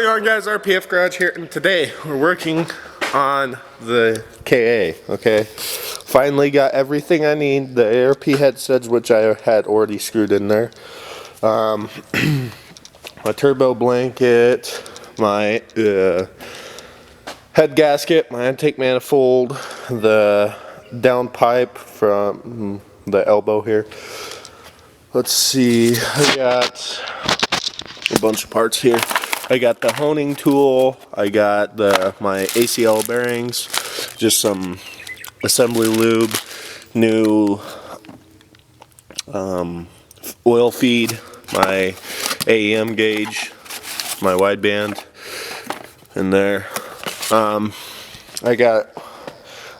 going on, guys? RPF Garage here, and today we're working on the KA. Okay, finally got everything I need. The ARP head studs, which I had already screwed in there, my turbo blanket, my head gasket, my intake manifold, the down pipe from the elbow here. Let's see, I got a bunch of parts here. I got the honing tool, I got my ACL bearings, just some assembly lube, new oil feed, my AEM gauge, my wideband in there. I got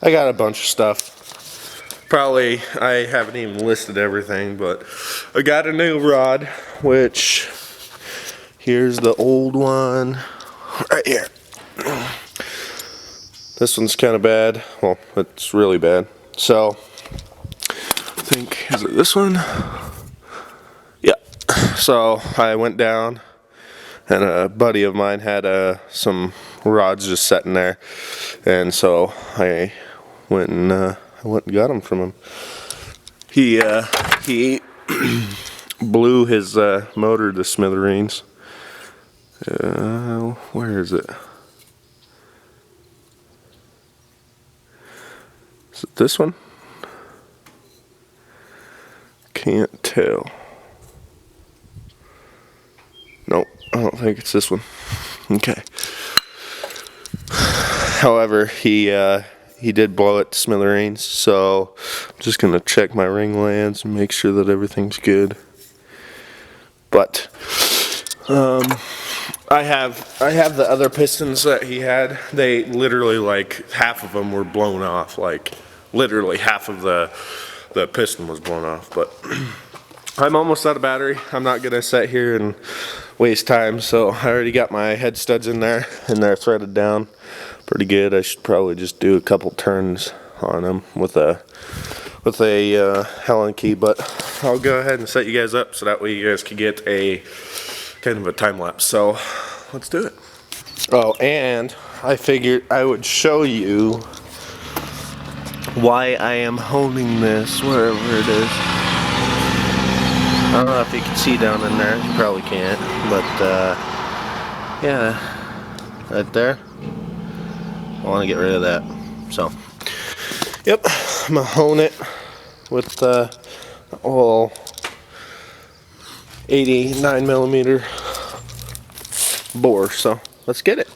a bunch of stuff. Probably I haven't even listed everything, but I got a new rod, which here's the old one right here. This one's kind of bad. Well, it's really bad. So I think, is it this one? Yeah. So I went down and a buddy of mine had some rods just sitting there, and so I went and got them from him. He blew his motor to smithereens. Where is it? Is it this one? Can't tell. Nope, I don't think it's this one. Okay. However, he did blow it to smithereens, so I'm just gonna check my ring lands and make sure that everything's good. But I have the other pistons that he had. They literally, like, half of them were blown off. Like, literally half of the piston was blown off. But I'm almost out of battery. I'm not gonna sit here and waste time. So I already got my head studs in there, and they're threaded down pretty good. I should probably just do a couple turns on them with a Allen key. But I'll go ahead and set you guys up so that way you guys can get a kind of a time lapse. So let's do it. Oh, and I figured I would show you why I am honing this, wherever it is. I don't know if you can see down in there. You probably can't, but yeah, right there. I want to get rid of that. So, yep, I'm gonna hone it with the all 89mm bore. So let's get it.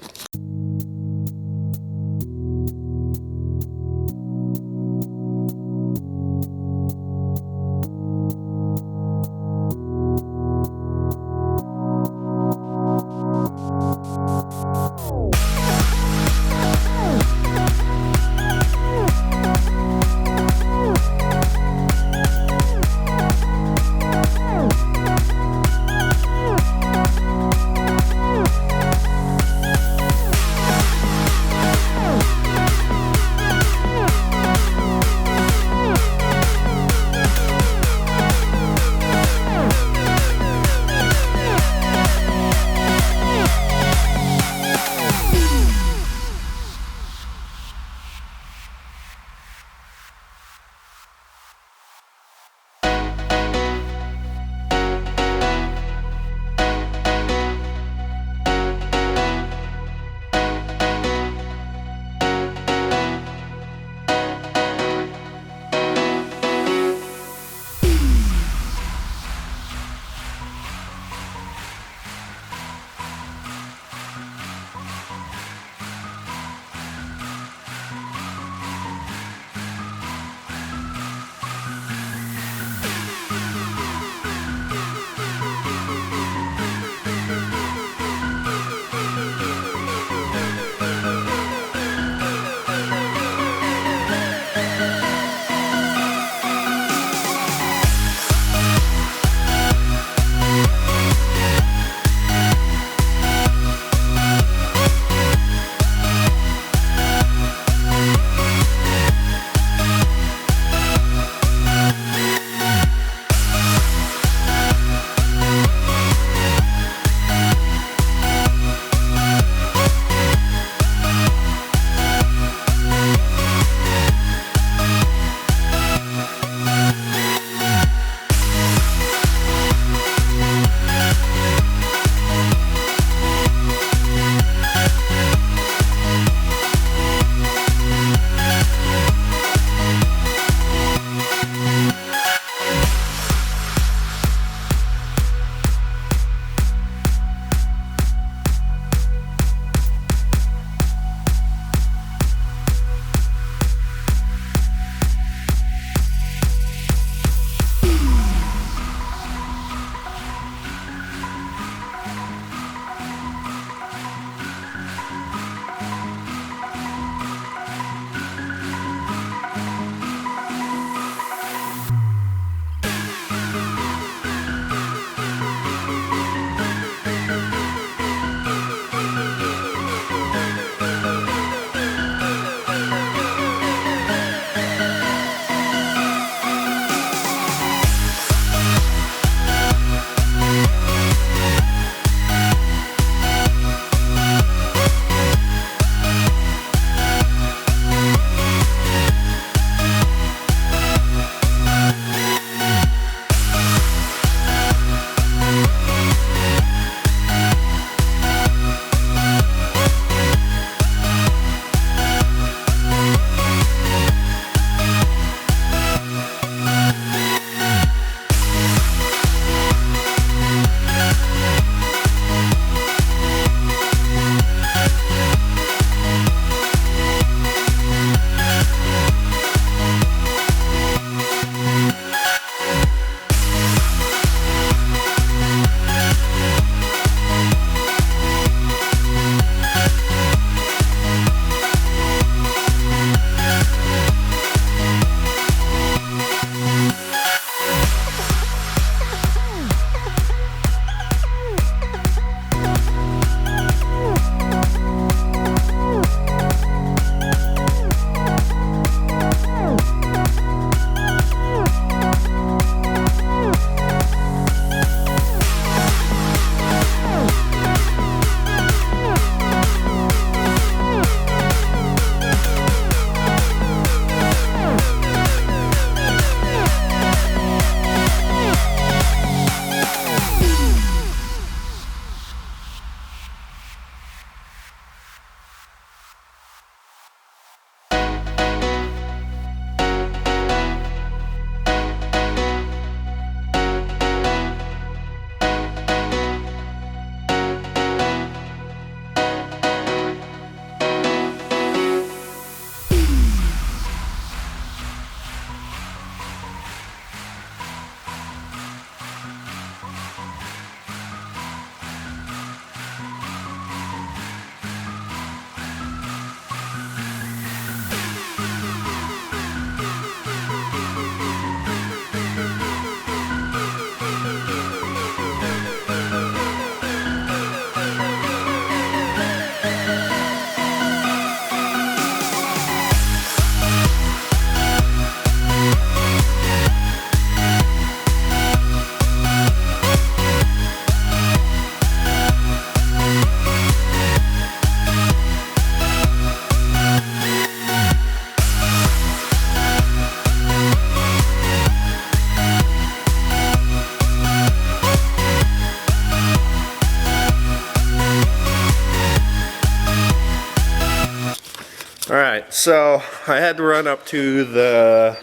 so I had to run up to the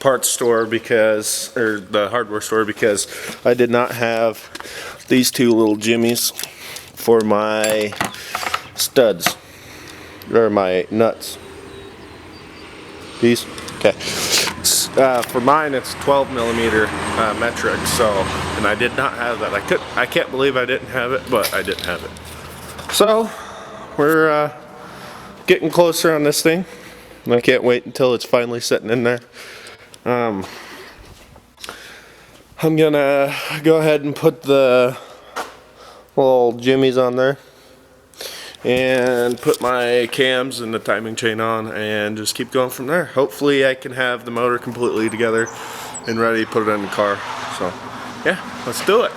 parts store because, or the hardware store, because I did not have these two little jimmies for my studs, or my nuts. These? Okay. For mine, it's 12 millimeter metric, so, and I did not have that. I can't believe I didn't have it, but I didn't have it. So, we're getting closer on this thing. I can't wait until it's finally sitting in there. I'm gonna go ahead and put the little jimmies on there and put my cams and the timing chain on and just keep going from there. Hopefully I can have the motor completely together and ready to put it in the car. So yeah, let's do it.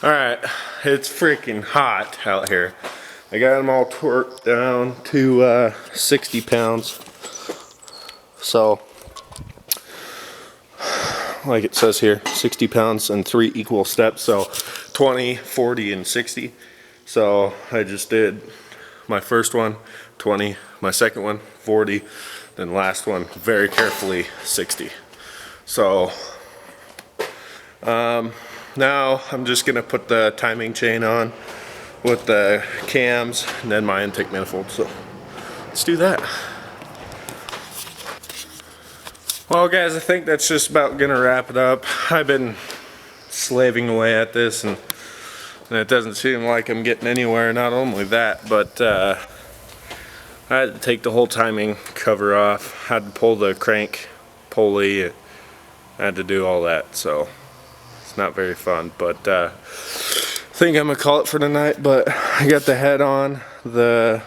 Alright, it's freaking hot out here. I got them all torqued down to 60 pounds. So, like it says here, 60 pounds and 3 equal steps. So 20, 40, and 60. So I just did my first one, 20, my second one, 40, then last one, very carefully, 60. So, now I'm just gonna put the timing chain on with the cams and then my intake manifold. So let's do that. Well guys, I think that's just about gonna wrap it up. I've been slaving away at this and it doesn't seem like I'm getting anywhere. Not only that, but I had to take the whole timing cover off, had to pull the crank pulley, I had to do all that, so it's not very fun, but I think I'm gonna call it for tonight. But I got the head on, the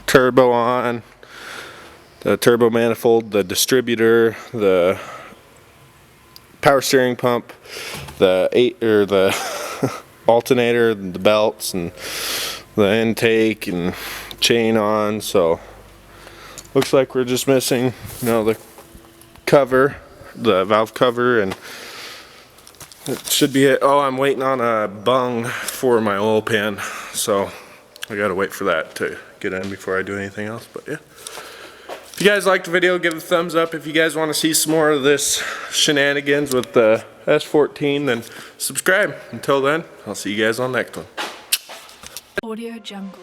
turbo on, the turbo manifold, the distributor, the power steering pump, the alternator, the belts, and the intake and chain on. So looks like we're just missing, the cover, the valve cover, and it should be it. Oh, I'm waiting on a bung for my oil pan, so I gotta wait for that to get in before I do anything else. But yeah, if you guys liked the video, give it a thumbs up. If you guys want to see some more of this shenanigans with the S14, then subscribe. Until then, I'll see you guys on the next one. Audio Jungle.